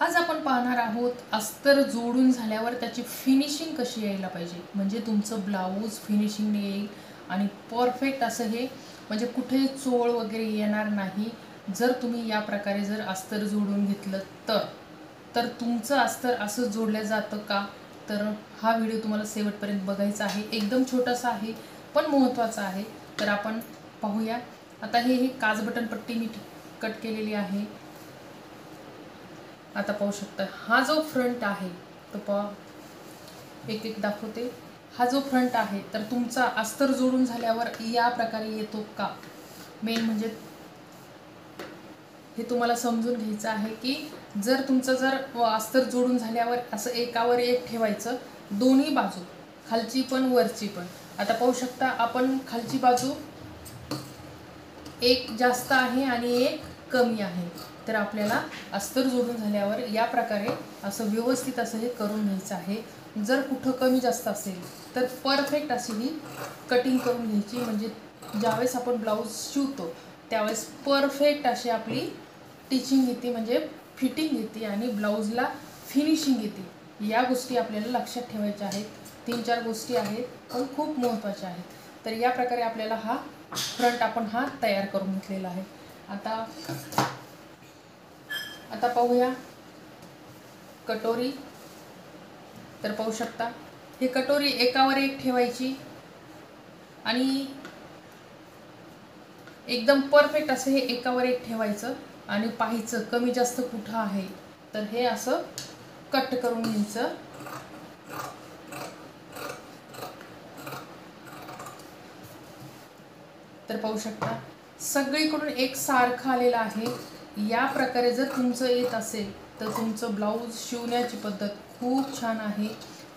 आज आपण पाहणार आहोत अस्तर जोडून झाल्यावर त्याची फिनिशिंग कशी यायला पाहिजे, म्हणजे तुमचं ब्लाऊज फिनिशिंग येईल आणि परफेक्ट असं हे म्हणजे कुठेही चोळ वगैरे येणार नाही जर तुम्ही या प्रकारे जर अस्तर जोडून घेतलं तर तुमचं अस्तर असं जोडलं जातं का, तर हा व्हिडिओ तुम्हाला शेवटपर्यंत बघायचा आहे। एकदम छोटासा आहे पण महत्त्वाचा आहे। तर आपण पाहूया। आता हे काज बटन पट्टी मी कट केलेली आहे। आता पाहू शकता हा जो फ्रंट आहे तो पहा, एक एक दाखवते। हा जो फ्रंट आहे तर तुमचा अस्तर जोडून झाल्यावर या प्रकारे येतो का, मेन म्हणजे हे तुम्हाला समजून घ्यायचं आहे की जर तुमचं जर अस्तर जोडून झाल्यावर असं एकावर एक ठेवायचं, दोन्ही बाजू खालची पण वरची पण। आता पाहू शकता आपण खालची बाजू एक जास्त आहे आणि एक कमी आहे, तर आपल्याला अस्तर जोडून झाल्यावर या प्रकारे असं व्यवस्थित असं हे करून घ्यायचं आहे। जर कुठं कमी जास्त असेल तर परफेक्ट अशी ही कटिंग करून घ्यायची, म्हणजे ज्यावेळेस आपण ब्लाऊज शिवतो त्यावेळेस परफेक्ट अशी आपली टिचिंग येते, म्हणजे फिटिंग येते आणि ब्लाऊजला फिनिशिंग येते। या गोष्टी आपल्याला लक्षात ठेवायच्या आहेत। 3-4 गोष्टी आहेत पण खूप महत्त्वाच्या आहेत। तर या प्रकारे आपल्याला हा फ्रंट आपण हा तयार करून घेतलेला आहे। आता पाहूया कटोरी। तर पाहू शकता हे कटोरी एकावर एक ठेवायची आणि एकदम परफेक्ट असं हे एकावर एक ठेवायचं आणि पाहायचं कमी जास्त कुठं आहे, तर हे असं कट करून घ्यायचं। तर पाहू शकता सगळीकडून एक सारखं आलेलं आहे। या प्रकारे जर तुमचं येत असेल तर तुमचं ब्लाऊज शिवण्याची पद्धत खूप छान आहे,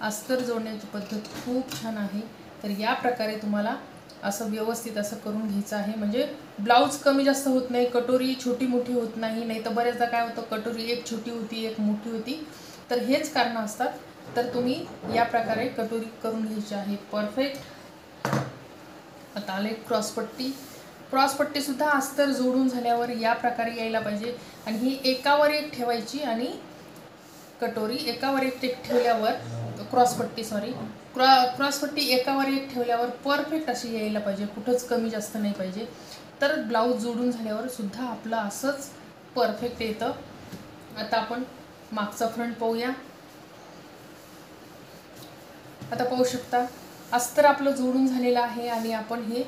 अस्तर जोडण्याची पद्धत खूप छान आहे। तर या प्रकारे तुम्हाला असं व्यवस्थित असं करून घ्यायचं आहे, म्हणजे ब्लाऊज कमी जास्त होत नाही, कटोरी छोटी मोठी होत नाही। नाही तर बरेचदा काय होतं, कटोरी एक छोटी होती एक मोठी होती, तर हेच कारणं असतात। तर तुम्ही या प्रकारे कटोरी करून घ्यायची आहे परफेक्ट। आता आले क्रॉसपट्टी। क्रॉसपट्टी सुद्धा अस्तर जोडून झाल्यावर या प्रकारे यायला पाहिजे आणि ही एकावर एक ठेवायची आणि कटोरी एकावर एक ठेवल्यावर क्रॉसपट्टी एकावर एक ठेवल्यावर परफेक्ट अशी यायला पाहिजे, कुठंच कमी जास्त नाही पाहिजे। तर ब्लाऊज जोडून झाल्यावर सुद्धा आपलं असंच परफेक्ट येतं। आता आपण मागचा फ्रंट पाहूया। आता पाहू शकता अस्तर आपलं जोडून झालेलं आहे आणि आपण हे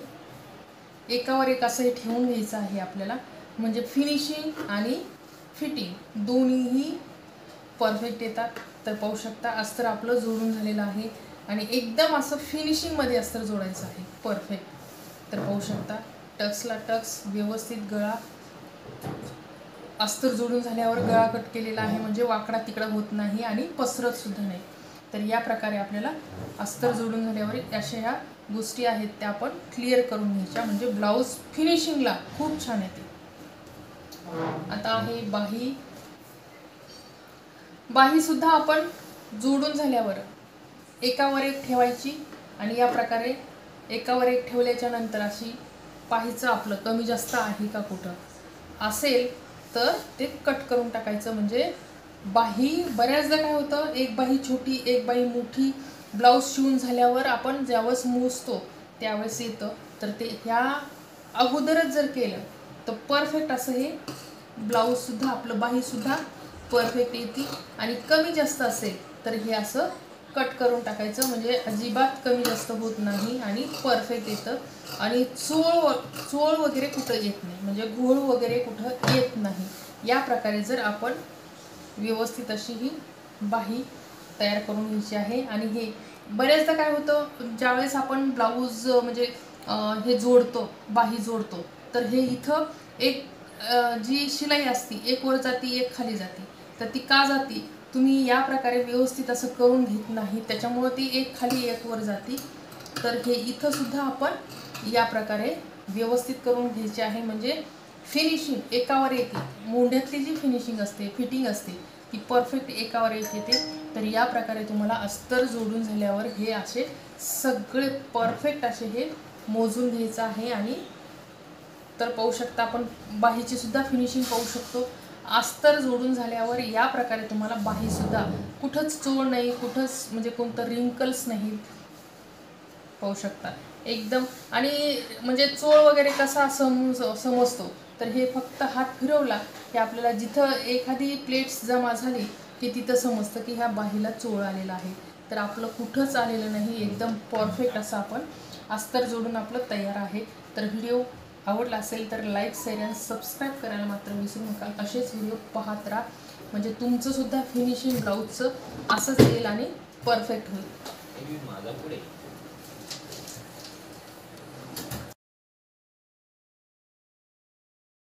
एकावर एक असं हे ठेवून घ्यायचं आहे आपल्याला, म्हणजे फिनिशिंग आणि फिटिंग दोन्हीही परफेक्ट येतात। तर पाहू शकता अस्तर आपलं जोडून झालेलं आहे आणि एकदम असं फिनिशिंगमध्ये अस्तर जोडायचं आहे परफेक्ट। तर पाहू शकता टक्सला टक्स व्यवस्थित गळा, अस्तर जोडून झाल्यावर गळा कट केलेला आहे, म्हणजे वाकडा तिकडा होत नाही आणि पसरत सुद्धा नाही। तर या प्रकारे आपल्याला अस्तर जोडून झाल्यावर अशा ह्या गोष्टी आहेत त्या आपण क्लिअर करून घ्यायच्या, म्हणजे ब्लाऊज फिनिशिंगला खूप छान येते। आता आहे बाही। बाही सुद्धा आपण जोडून झाल्यावर एकावर एक ठेवायची आणि या प्रकारे एकावर एक ठेवल्याच्या नंतर अशी पाहायचं आपलं कमी जास्त आहे का, कुठं असेल तर ते कट करून टाकायचं। म्हणजे बाही बऱ्याचदा काय होतं, एक बाही छोटी एक बाही मोठी ब्लाऊज शिवून झाल्यावर आपण ज्यावेळेस मोजतो त्यावेळेस येतं, तर ते ह्या अगोदरच जर केलं तर परफेक्ट असं हे ब्लाऊजसुद्धा आपलं बाहीसुद्धा परफेक्ट येते। आणि कमी जास्त असेल तर हे असं कट करून टाकायचं, म्हणजे अजिबात कमी जास्त होत नाही आणि परफेक्ट येतं आणि चोळ वगैरे कुठं येत नाही, म्हणजे घोळ वगैरे कुठं येत नाही। या प्रकारे जर आपण व्यवस्थित अशी ही बाही तयार करून घ्यायची आहे। आणि हे बऱ्याचदा काय होतं, ज्यावेळेस आपण ब्लाऊज म्हणजे हे जोडतो बाही जोडतो, तर हे इथं एक जी शिलाई असती एक वर जाती एक खाली जाते, तर ती का जाती, तुम्ही या प्रकारे व्यवस्थित असं करून घेत नाही, त्याच्यामुळं ती एक खाली एक वर जाती। तर हे इथं सुद्धा आपण या प्रकारे व्यवस्थित करून घ्यायचे आहे, म्हणजे फिनिशिंग एकावर एक येते। मोंढ्यातली जी फिनिशिंग असते फिटिंग असते ती परफेक्ट एकावर एक येते। तर या प्रकारे तुम्हाला अस्तर जोडून झाल्यावर हे असे सगळे परफेक्ट असे हे मोजून घ्यायचं आहे। आणि तर पाहू शकता आपण बाहीची सुद्धा फिनिशिंग पाहू शकतो। अस्तर जोडून झाल्यावर या प्रकारे तुम्हाला बाहीसुद्धा कुठंच चोळ नाही, कुठंच म्हणजे कोणतं रिंकल्स नाही, पाहू शकता एकदम. आणि म्हणजे चोळ वगैरे कसा समजतो तर हे फक्त हात फिरवला की आपल्याला जिथं एखादी प्लेट्स जमा झाली की तिथं समजतं की ह्या बाहीला चोळ आलेला आहे. तर आपलं कुठंच आलेलं नाही, एकदम परफेक्ट असं आपण अस्तर जोडून आपलं तयार आहे. तर व्हिडिओ आवडला असेल तर लाईक, शेअर आणि सबस्क्राईब करायला मात्र विसरू नका. असेच व्हिडिओ पाहत राहा, म्हणजे तुमचंसुद्धा फिनिशिंग ब्लाऊजचं असंच येईल आणि परफेक्ट होईल.